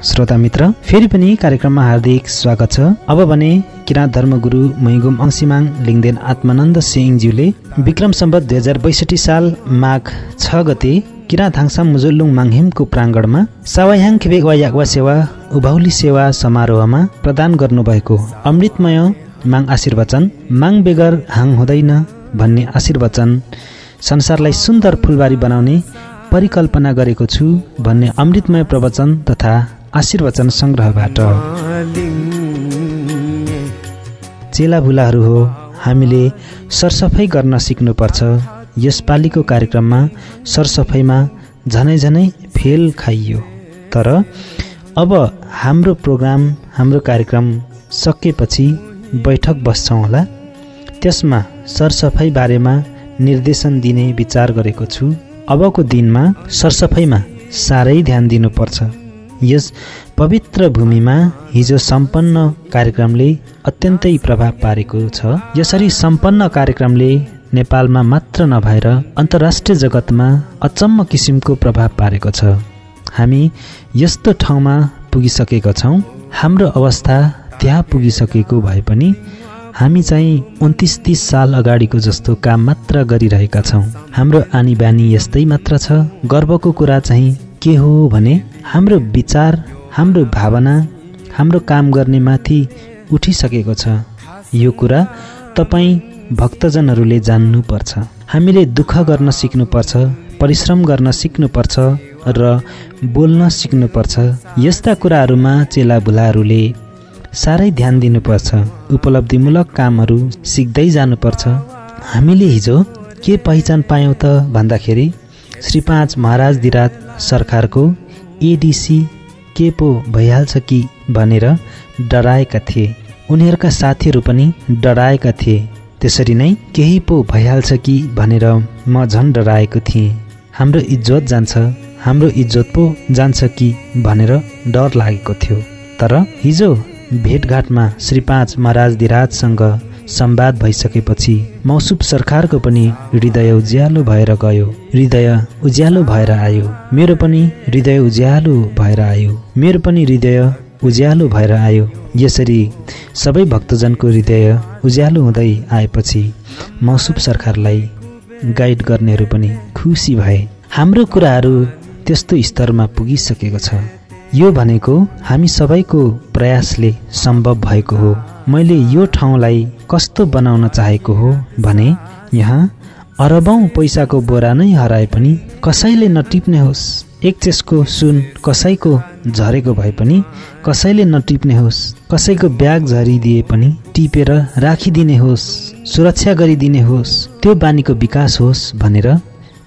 श्रोता मित्र, फेरि पनि कार्यक्रममा हार्दिक स्वागत छ। अब भने किराँत धर्मगुरु मैगुम अंशिमाङ लिङदेन आत्मानन्द सिंहज्यूले विक्रम सम्वत 2062 साल माघ 6 गते किराँत हाङसाम मुजुलुङ माङहिमको प्राङ्गणमा सावायाङ खेबेक वा याकवा सेवा उभाउली सेवा समारोहमा प्रदान गर्नुभएको अमृतमय माङ आशीर्वचन, माङ बेगर हाङ हुँदैन भन्ने आशीर्वचन, संसारलाई सुन्दर फुलबारी बनाउने परिकल्पना गरेको छु भन्ने अमृतमय प्रवचन तथा आशीर्वचन संग्रहबाट। चेलाबुलाहरू हो, हामीले सरसफाई गर्न सिक्नुपर्छ। यसपालिको कार्यक्रममा सरसफाईमा झनै फेल खाइयो, तर अब हाम्रो प्रोग्राम, हाम्रो कार्यक्रम सकेपछि बैठक बस्छौँ होला। त्यसमा सरसफाई बारेमा निर्देशन दिने विचार गरेको छु। अबको दिनमा सरसफाईमा साह्रै ध्यान दिनुपर्छ। यस पवित्र भूमिमा हिजो सम्पन्न कार्यक्रमले अत्यन्तै प्रभाव पारेको छ। यसरी सम्पन्न कार्यक्रमले नेपालमा मात्र नभएर अन्तर्राष्ट्रिय जगतमा अचम्म किसिमको प्रभाव पारेको छ। हामी यस्तो ठाउँमा पुगिसकेका छौँ, हाम्रो अवस्था त्यहाँ पुगिसकेको भए पनि हामी चाहिँ 29-30 साल अगाडिको जस्तो काम मात्र गरिरहेका छौँ। हाम्रो आनी बानी यस्तै मात्र छ। गर्वको कुरा चाहिँ के हो भने हाम्रो विचार, हाम्रो भावना, हाम्रो काम गर्ने माथि उठिसकेको छ। यो कुरा तपाईँ भक्तजनहरूले जान्नुपर्छ। हामीले दुःख गर्न सिक्नुपर्छ, परिश्रम गर्न सिक्नुपर्छ र बोल्न सिक्नुपर्छ। यस्ता कुराहरूमा चेलाबुलाहरूले साह्रै ध्यान दिनुपर्छ। उपलब्धिमूलक कामहरू सिक्दै जानुपर्छ। हामीले हिजो के पहिचान पायौँ त भन्दाखेरि श्री 5 महाराज दिराज सरकारको एडिसी के पो भइहाल्छ कि भनेर डराएका थिए। उनीहरूका साथीहरू पनि डराएका थिए। त्यसरी नै केही पो भइहाल्छ कि भनेर म झन् डराएको थिएँ। हाम्रो इज्जत जान्छ, हाम्रो इज्जत पो जान्छ कि भनेर डर लागेको थियो। तर हिजो भेटघाटमा श्री 5 महाराज दिराजसँग संवाद भइसकेपछि मौसुब सरकारको पनि हृदय उज्यालो भएर गयो, हृदय उज्यालो भएर आयो। मेरो पनि हृदय उज्यालो भएर आयो, मेरो पनि हृदय उज्यालो भएर आयो। यसरी सबै भक्तजनको हृदय उज्यालो हुँदै आएपछि मौसुब सरकारलाई गाइड गर्नेहरू पनि खुसी भए। हाम्रो कुराहरू त्यस्तो स्तरमा पुगिसकेको छ। यो भनेको हामी सबैको प्रयासले सम्भव भएको हो। मैले यो ठाउँलाई कस्तो बनाउन चाहेको हो भने यहाँ अरबौं पैसाको बोरा नै हराए पनि कसैले नटिप्ने होस्। एक चेसको सुन कसैको झरेको भए पनि कसैले नटिप्ने होस्। कसैको ब्याग झरिदिए पनि टिपेर राखिदिने होस्, सुरक्षा गरिदिने होस्। त्यो बानीको विकास होस् भनेर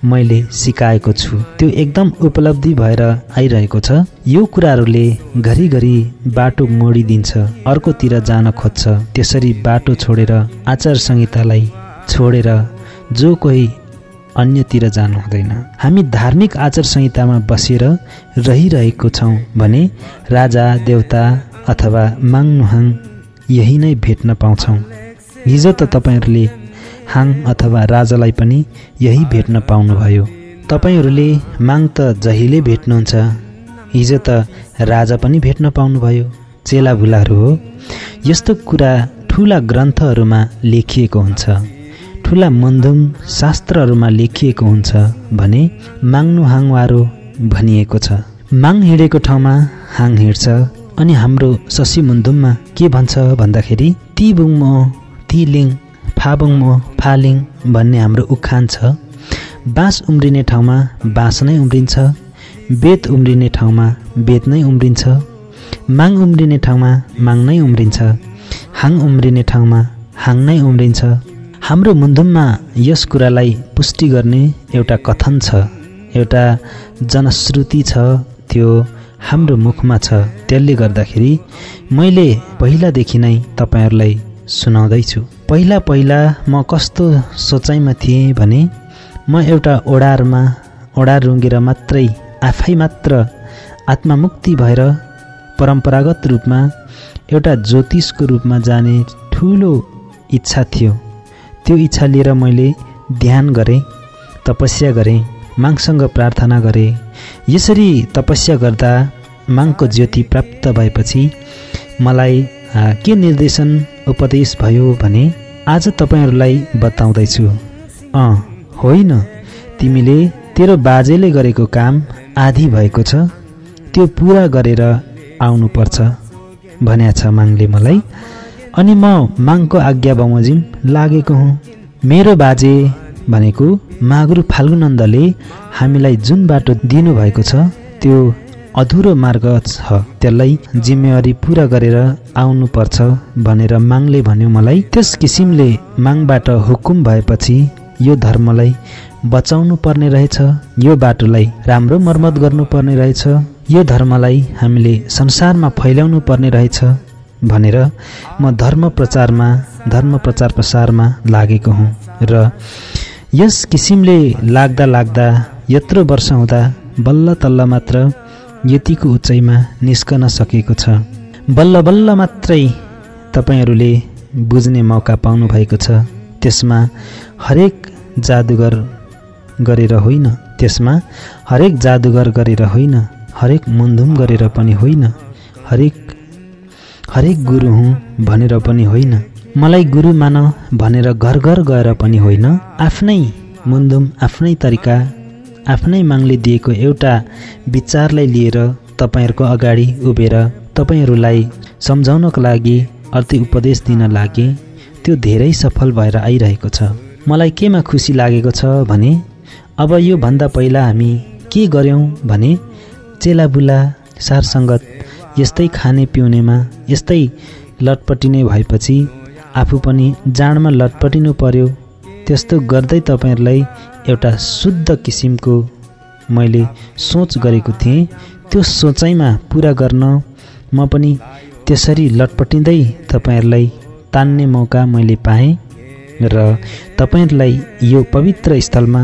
मैले सिकाएको छु। त्यो एकदम उपलब्धि भएर आइरहेको छ। यो कुराहरूले घरिघरि बाटो मोडिदिन्छ, अर्कोतिर जान खोज्छ। त्यसरी बाटो छोडेर, आचार संहितालाई छोडेर जो कोही अन्यतिर जानु हुँदैन। हामी धार्मिक आचार संहितामा बसेर रहिरहेको छौँ भने राजा देवता अथवा माङनुहाङ यही नै भेट्न पाउँछौँ। हिजो त तपाईँहरूले हाङ अथवा राजालाई पनि यही भेट्न पाउनुभयो। तपाईँहरूले माङ त जहिले भेट्नुहुन्छ, हिजो त राजा पनि भेट्न पाउनुभयो। चेलाबुलाहरू हो, यस्तो कुरा ठुला ग्रन्थहरूमा लेखिएको हुन्छ, ठुला मन्दुङ शास्त्रहरूमा लेखिएको हुन्छ भने माङ्नुहाङवारो भनिएको छ। माङ हिँडेको ठाउँमा हाङ हिँड्छ। अनि हाम्रो शशी मुन्दुममा के भन्छ भन्दाखेरि ती बुङमो ती लिङ फाबुङमो फालिङ भन्ने हाम्रो उखान छ। बाँस उम्रिने ठाउँमा बाँस नै उम्रिन्छ, बेत उम्रिने ठाउँमा बेत नै उम्रिन्छ, माङ उम्रिने ठाउँमा माङ नै उम्रिन्छ, हाङ उम्रिने ठाउँमा हाङ नै उम्रिन्छ। हाम्रो मुन्दुममा यस कुरालाई पुष्टि गर्ने एउटा कथन छ, एउटा जनश्रुति छ। त्यो हाम्रो मुखमा छ। त्यसले गर्दाखेरि मैले पहिलादेखि नै तपाईँहरूलाई सुनाउँदैछु। पहिला म कस्तो सोचाइमा थिएँ भने म एउटा ओडार रुँगेर मात्रै आफै मात्र आत्ममुक्ति भएर परम्परागत रूपमा एउटा ज्योतिषको रूपमा जाने ठुलो इच्छा थियो। त्यो इच्छा लिएर मैले ध्यान गरेँ, तपस्या गरेँ, माङसँग प्रार्थना गरेँ। यसरी तपस्या गर्दा मागको ज्योति प्राप्त भएपछि मलाई के निर्देशन उपदेश भयो भने आज तपाईहरूलाई बताउँदैछु। होइन, तिमीले तेरो बाजेले गरेको काम आधी भएको छ, त्यो पुरा गरेर आउनुपर्छ भन्या छ मागले मलाई। अनि म मागको आज्ञा बमोजिम लागेको हुँ। मेरो बाजे भनेको मागुरु फाल्गुनन्दले हामीलाई जुन बाटो दिनुभएको छ त्यो अधुरो मार्ग छ, त्यसलाई जिम्मेवारी पुरा गरेर आउनुपर्छ भनेर मागले भन्यो मलाई। त्यस किसिमले मागबाट हुकुम भएपछि यो धर्मलाई बचाउनु पर्ने रहेछ, यो बाटोलाई राम्रो मर्मत गर्नुपर्ने रहेछ, यो धर्मलाई हामीले संसारमा फैलाउनु पर्ने रहेछ भनेर म धर्म प्रचार प्रसारमा लागेको हुँ। र यस किसिमले लाग्दा लाग्दा यत्रो वर्ष हुँदा बल्ल तल्ल मात्र यतिको उचाइमा निस्कन सकेको छ। बल्ल बल्ल मात्रै तपाईहरूले बुझ्ने मौका पाउनु भएको छ। त्यसमा हरेक जादुगर गरेर होइन, हरेक मुन्धुम गरेर पनि होइन, हरेक गुरु हुँ भनेर पनि होइन, मलाई गुरु मान भनेर घर घर गएर पनि होइन, आफ्नै मुन्धुम, आफ्नै तरिका, आफ्नै मागले दिएको एउटा विचारलाई लिएर तपाईहरूको अगाडि उभिएर तपाईहरूलाई सम्झाउनको लागि अर्थ उपदेश दिन लागे। त्यो धेरै सफल भएर आइरहेको छ। मलाई केमा खुसी लागेको छ भने अब यो भन्दा पहिला हामी के गर्यौं भने चेलाबुला सारसङ्गत यस्तै खाने पिउनेमा यस्तै लटपटिने भएपछि आफू पनि जाँडमा लटपटिनु पर्यो। त्यस्तो गर्दै तपाईहरूलाई एउटा शुद्ध किसिमको मैले सोच गरेको थिएँ। त्यो सोचाइमा पुरा गर्न म पनि त्यसरी लटपटिँदै तपाईहरूलाई तान्ने मौका मैले पाएँ र तपाईहरूलाई यो पवित्र स्थलमा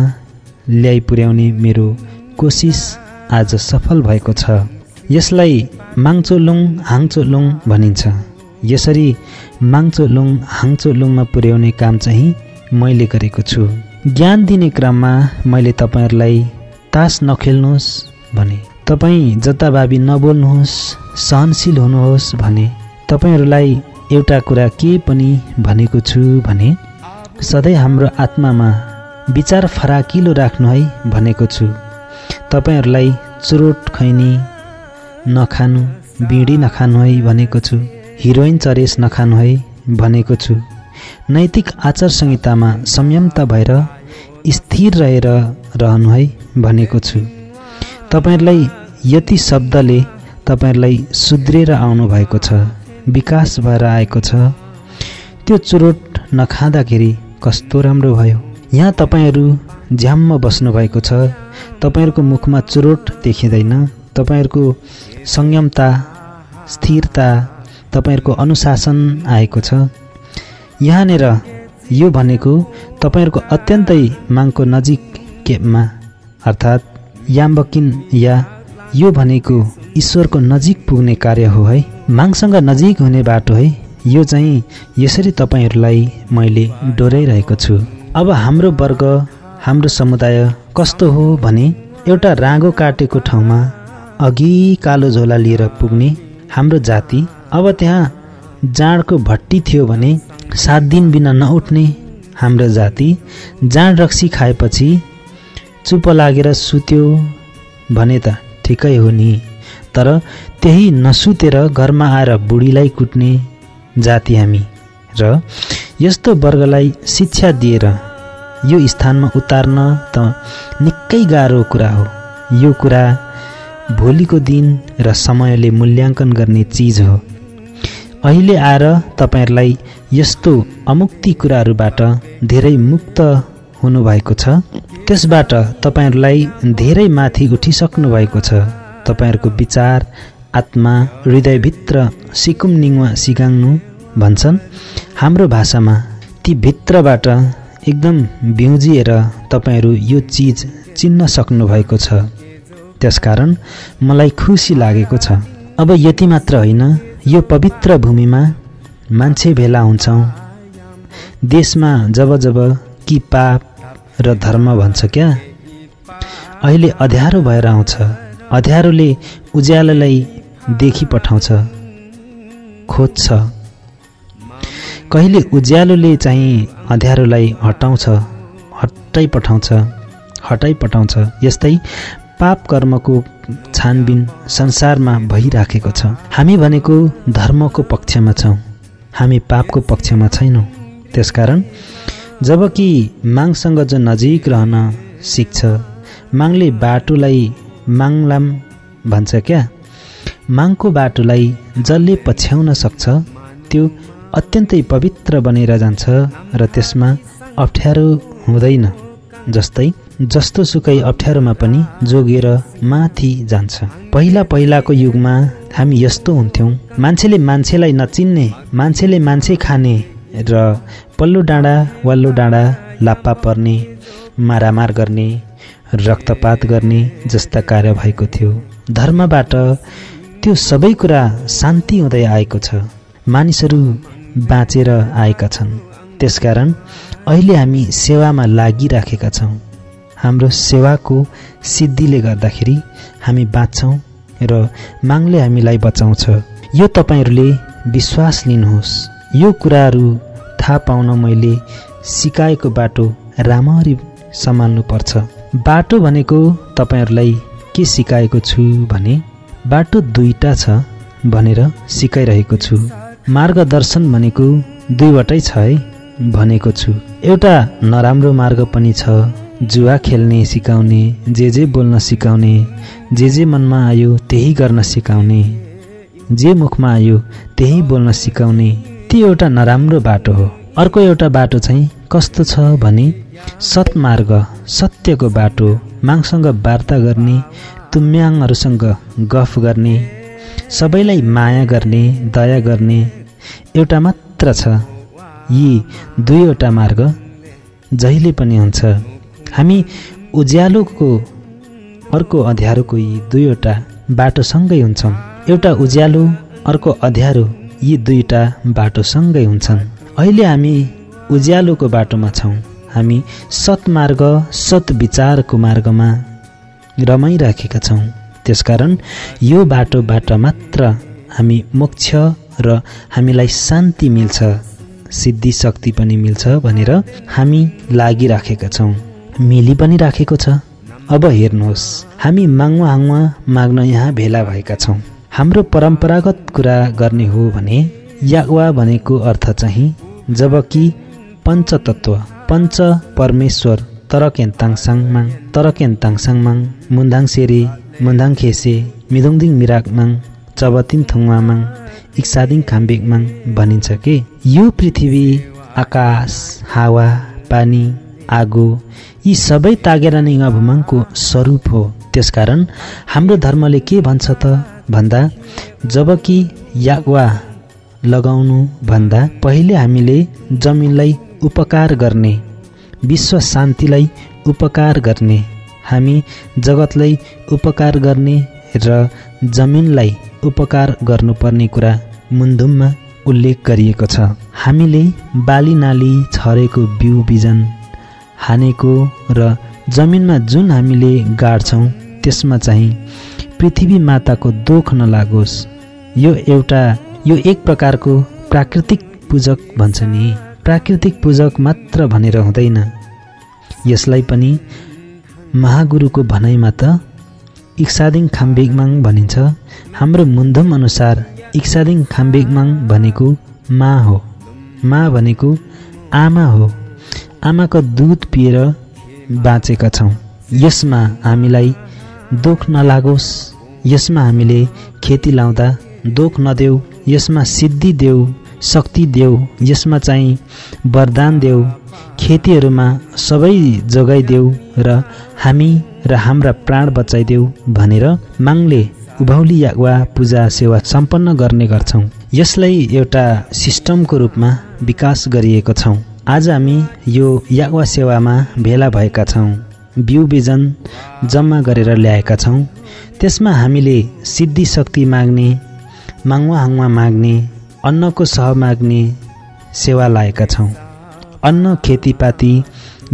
ल्याइ पुर्याउने मेरो कोसिस आज सफल भएको छ। यसलाई माङचोलुङ हाङचोलुङ भनिन्छ। यसरी माङचोलुङ हाङचोलुङमा पुर्याउने काम चाहिँ मैले गरेको छु। ज्ञान दिने क्रममा मैले तपाईहरूलाई तास नखेल्नुहोस् भने, तपाईँ जताभावी नबोल्नुहोस्, सहनशील हुनुहोस् भने, तपाईहरूलाई एउटा कुरा के पनि भनेको छु भने सधैँ हाम्रो आत्मामा विचार फराकिलो राख्नु है भनेको छु। तपाईहरूलाई चुरोट खैनी नखानु, बिडी नखानु है भनेको छु। हिरोइन चरेस नखानु है भनेको छु। नैतिक आचार संहितामा संयमता भएर स्थिर रहेर रहनु है भनेको छु। तपाईहरूलाई यति शब्दले तपाईहरूलाई सुध्रेर आउनु भएको छ, विकास भएर आएको छ। त्यो चुरोट नखाँदाखेरि कस्तो राम्रो भयो। यहाँ तपाईहरू झ्याम्म बस्नु भएको छ। तपाईहरूको मुखमा चुरोट देखिँदैन। तपाईहरूको संयमता, स्थिरता, तपाईहरूको अनुशासन आएको छ। यहाँनिर यो भनेको तपाईहरूको अत्यन्तै मागको नजिक केपमा अर्थात् याम्बकिन या यो भनेको ईश्वरको नजिक पुग्ने कार्य हो है। मागसँग नजिक हुने बाटो है यो चाहिँ। यसरी तपाईहरूलाई मैले डोराइरहेको छु। अब हाम्रो वर्ग, हाम्रो समुदाय कस्तो हो भने एउटा राँगो काटेको ठाउँमा अघि कालो झोला लिएर पुग्ने हाम्रो जाति। अब त्यहाँ जाँडको भट्टी थियो भने 7 दिन बिना नउठ्ने हाम्रो जाति। जाँड रक्सी खाएपछि चुप लागेर सुत्यो भने त ठिकै हो नि, तर त्यही नसुतेर घरमा आएर बुढीलाई कुट्ने जाति हामी। र यस्तो वर्गलाई शिक्षा दिएर यो स्थानमा उतार्न त निकै गाह्रो कुरा हो। यो कुरा भोलिको दिन र समयले मूल्याङ्कन गर्ने चिज हो। अहिले आएर तपाईहरूलाई यस्तो अमुक्ति कुराहरूबाट धेरै मुक्त हुनुभएको छ। त्यसबाट तपाईहरूलाई धेरै माथि उठिसक्नु भएको छ। तपाईहरूको विचार, आत्मा, हृदयभित्र सिकुम निङवा सिगाङ्नु भन्छन् हाम्रो भाषामा। ती भित्रबाट एकदम बिउजिएर तपाईहरू यो चिज चिन्न सक्नु भएको छ। त्यसकारण मलाई खुसी लागेको छ। अब यति मात्र होइन, यो पवित्र भूमिमा मान्छे भेला हुन्छौँ। देशमा जब जब कि पाप र धर्म भन्छ क्या, अहिले अँध्यारो भएर आउँछ। अँध्यारोले उज्यालोलाई देखि पठाउँछ, खोज्छ। कहिले उज्यालोले चाहिँ अँध्यारोलाई हटाइ पठाउँछ। यस्तै पाप कर्मको छानबिन संसारमा भइराखेको छ। हामी भनेको धर्मको पक्षमा छौँ, हामी पापको पक्षमा छैनौँ। त्यसकारण जबकि माङसँग जो नजिक रहन सिक्छ, माङले बाटोलाई माङलाम भन्छ क्या, माङको बाटोलाई जसले पछ्याउन सक्छ त्यो अत्यन्तै पवित्र बनेर जान्छ र त्यसमा अप्ठ्यारो हुँदैन। जस्तो सुकै अप्ठ्यारोमा पनि जोगिएर माथि जान्छ। पहिलाको युगमा हामी यस्तो हुन्थ्यौँ, मान्छेले मान्छेलाई नचिन्ने, मान्छेले मान्छे खाने र पल्लो डाँडा वल्लो डाँडा लाप्पा पर्ने, मारामार गर्ने, रक्तपात गर्ने जस्ता कार्य भएको थियो। धर्मबाट त्यो सबै कुरा शान्ति हुँदै आएको छ, मानिसहरू बाँचेर आएका छन्। त्यसकारण अहिले हामी सेवामा लागिराखेका छौँ। हाम्रो सेवाको सिद्धिले गर्दाखेरि हामी बाँच्छौँ र माङले हामीलाई बचाउँछ। यो तपाईहरूले विश्वास लिनुहोस्। यो कुराहरू थाहा पाउन मैले सिकाएको बाटो राम्ररी सम्हाल्नुपर्छ। बाटो भनेको तपाईहरूलाई के सिकाएको छु भने बाटो दुईटा छ भनेर सिकाइरहेको छु। मार्गदर्शन भनेको दुईवटै छ है भनेको छु। एउटा नराम्रो मार्ग पनि छ, जुवा खेल्ने सिकाउने, जे बोल्न सिकाउने, जे मनमा आयो त्यही गर्न सिकाउने, जे मुखमा आयो त्यही बोल्न सिकाउने, त्यो एउटा नराम्रो बाटो हो। अर्को एउटा बाटो चाहिँ कस्तो छ भने सत्मार्ग, सत्यको बाटो, माङसँग वार्ता गर्ने, तुम्याङहरूसँग गफ गर्ने, सबैलाई माया गर्ने, दया गर्ने एउटा मात्र छ। यी दुईवटा मार्ग जहिले पनि हुन्छ। हामी उज्यालोको अर्को अँध्यारोको यी दुईवटा बाटोसँगै हुन्छौँ। एउटा उज्यालो अर्को अँध्यारो, यी दुईटा बाटोसँगै हुन्छन्। अहिले हामी उज्यालोको बाटोमा छौँ। हामी सत्मार्ग, सत्विचारको मार्गमा रमाइराखेका छौँ। त्यसकारण यो बाटोबाट मात्र हामी मोक्ष र हामीलाई शान्ति मिल्छ, सिद्धि शक्ति पनि मिल्छ भनेर हामी लागिराखेका छौँ। मिली पनि राखेको छ। अब हेर्नुहोस्, हामी माग्वा माग्न यहाँ भेला भएका छौँ। हाम्रो परम्परागत कुरा गर्ने हो भने याग्वा भनेको अर्थ चाहिँ जबकि पञ्चतत्व, पञ्च परमेश्वर तरकेन्ताङसाङमाङ मुन्दाङ सेरे मुन्दाङ खेसे मिदुङदिङ मिराकमाङ चबतिम थुङमामाङ इक्सादिङ खाम्बेकमाङ भनिन्छ के। यो पृथ्वी, आकाश, हावा, पानी, आगो यी सबै तागेरा निगा भुमाङको स्वरूप हो। त्यसकारण हाम्रो धर्मले के भन्छ त भन्दा जबकि याग्वा लगाउनु भन्दा पहिले हामीले जमिनलाई उपकार गर्ने, विश्व शान्तिलाई उपकार गर्ने, हामी जगतलाई उपकार गर्ने र जमिनलाई उपकार गर्नुपर्ने कुरा मुन्धुममा उल्लेख गरिएको छ। हामीले बाली नाली छरेको बिउ बिजन हानेको र जमिनमा जुन हामीले गाड्छौँ त्यसमा चाहिँ पृथ्वी माताको दोख नलागोस्। यो एक प्रकारको प्राकृतिक पूजक भन्छ नि। प्राकृतिक पूजक मात्र भनेर हुँदैन, यसलाई पनि महागुरुको भनाइमा त इक्सादिङ खाम्बेकमाङ भनिन्छ। हाम्रो मुन्धुम अनुसार इक्सादिङ खाम्बेकमाङ भनेको मा हो। मा भनेको आमा हो। आमाको दुध पिएर बाँचेका छौँ। यसमा हामीलाई दोख नलागोस्, यसमा हामीले खेती लाउँदा दोख नदेऊ, यसमा सिद्धि देऊ, शक्ति देऊ, यसमा चाहिँ वरदान देऊ, खेतीहरूमा सबै जोगाइदेऊ र हामी र हाम्रा प्राण बचाइदेऊ भनेर माङले उभौली याग्वा पूजा सेवा सम्पन्न गर्ने गर्छौँ। यसलाई एउटा सिस्टमको रूपमा विकास गरिएको छौँ। आज हामी यो याग्वा सेवामा भेला भएका छौँ। बिउ बिजन जम्मा गरेर ल्याएका छौँ। त्यसमा हामीले सिद्धि शक्ति माग्ने, माग्वा हाङ्वा माग्ने, अन्नको सह माग्ने सेवा लाएका छौँ। अन्न, खेतीपाती,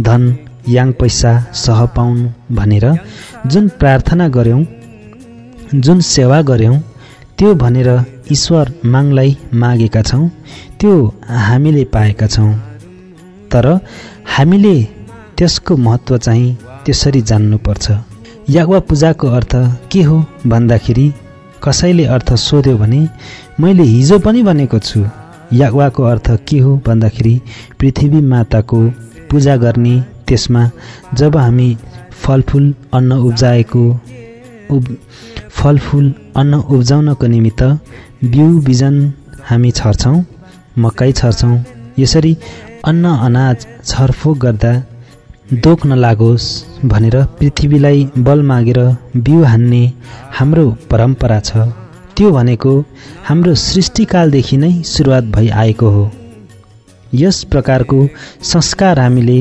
धन, याङ पैसा सह पाउनु भनेर जुन प्रार्थना गऱ्यौँ, जुन सेवा गऱ्यौँ त्यो भनेर ईश्वर मागलाई मागेका छौँ, त्यो हामीले पाएका छौँ। तर हामीले त्यसको महत्त्व चाहिँ त्यसरी जान्नुपर्छ। याग्वा पूजाको अर्थ के हो भन्दाखेरि कसैले अर्थ सोध्यो भने मैले हिजो पनि भनेको छु। याग्वाको अर्थ के हो भन्दाखेरि पृथ्वी माताको पूजा गर्ने, त्यसमा जब हामी फलफुल अन्न उब्जाउनको निमित्त बिउ बिजन हामी छर्छौँ, मकै छर्छौँ। यसरी अन्न अनाज छरफोक गर्दा दोक नलागोस् भनेर पृथ्वीलाई बल मागेर बिउ हान्ने हाम्रो परम्परा छ। त्यो भनेको हाम्रो सृष्टिकालदेखि नै सुरुवात भई आएको हो। यस प्रकारको संस्कार हामीले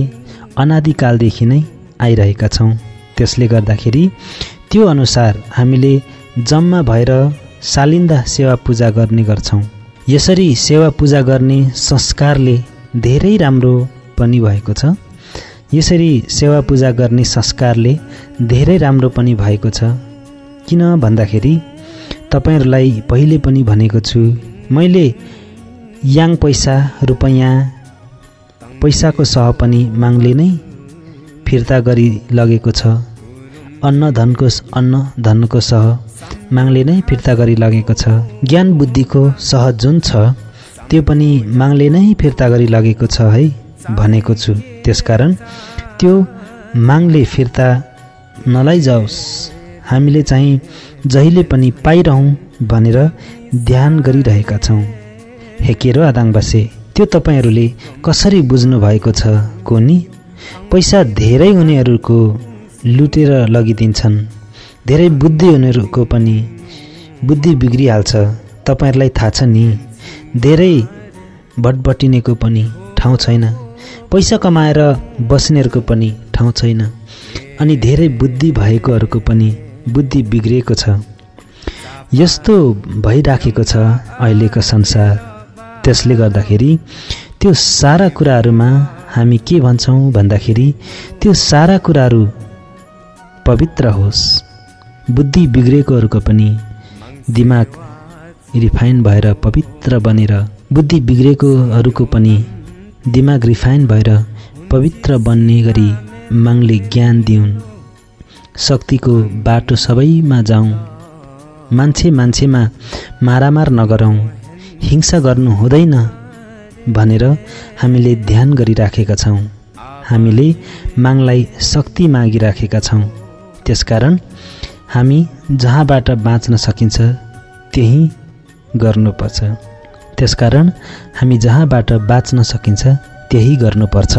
अनादिकालदेखि नै आइरहेका छौँ। त्यसले गर्दाखेरि त्यो अनुसार हामीले जम्मा भएर सालिन्दा सेवा पूजा गर्ने गर्छौँ। यसरी सेवा पूजा गर्ने संस्कारले धेरै राम्रो पनि भएको छ। यसरी सेवा पूजा गर्ने संस्कारले धेरै राम्रो पनि भएको छ। किन भन्दाखेरि तपाईहरुलाई पहिले पनि भनेको छु, मैले याङ पैसा रुपैयाँ पैसाको सह पनि मागले नै फिर्ता गरी लगेको छ। अन्न धनको सह मागले नै फिर्ता गरी लगेको छ। ज्ञान बुद्धिको सह जुन छ त्यो पनि मागले नै फिर्ता गरी लगेको छ है भनेको छु। त्यसकारण त्यो मागले फिर्ता नलैजाओस्, हामीले चाहिँ जहिले पनि पाइरहौँ भनेर ध्यान गरिरहेका छौँ। हेकेरो आदाङबासे त्यो तपाईहरूले कसरी बुझ्नु भएको छ कोनी? पैसा धेरै हुनेहरूको लुटेर लगिदिन्छन्, धेरै बुद्धि हुनेहरूको पनि बुद्धि बिग्रिहाल्छ। तपाईहरूलाई थाहा छ नि, धेरै भटबटिनेको पनि ठाउँ छैन, पैसा कमाएर बस्नेहरूको पनि ठाउँ छैन, अनि धेरै बुद्धि भएकोहरूको पनि बुद्धि बिग्रिएको छ। यस्तो भइराखेको छ अहिलेको संसार। त्यसले गर्दाखेरि त्यो सारा कुराहरूमा हामी के भन्छौँ भन्दाखेरि त्यो सारा कुराहरू पवित्र होस्। बुद्धि बिग्रेकोहरूको पनि दिमाग रिफाइन भएर पवित्र बनेर, बुद्धि बिग्रेकोहरूको पनि दिमाग रिफाइन भएर पवित्र बन्ने गरी मागले ज्ञान दिउन्। शक्तिको बाटो सबैमा जाउँ, मान्छेमा मारामार नगरौँ, हिंसा गर्नु हुँदैन भनेर हामीले ध्यान गरिराखेका छौँ। हामीले मागलाई शक्ति मागिराखेका छौँ। त्यसकारण हामी जहाँबाट बाँच्न सकिन्छ त्यही गर्नुपर्छ। त्यसकारण हामी जहाँबाट बाँच्न सकिन्छ त्यही गर्नुपर्छ।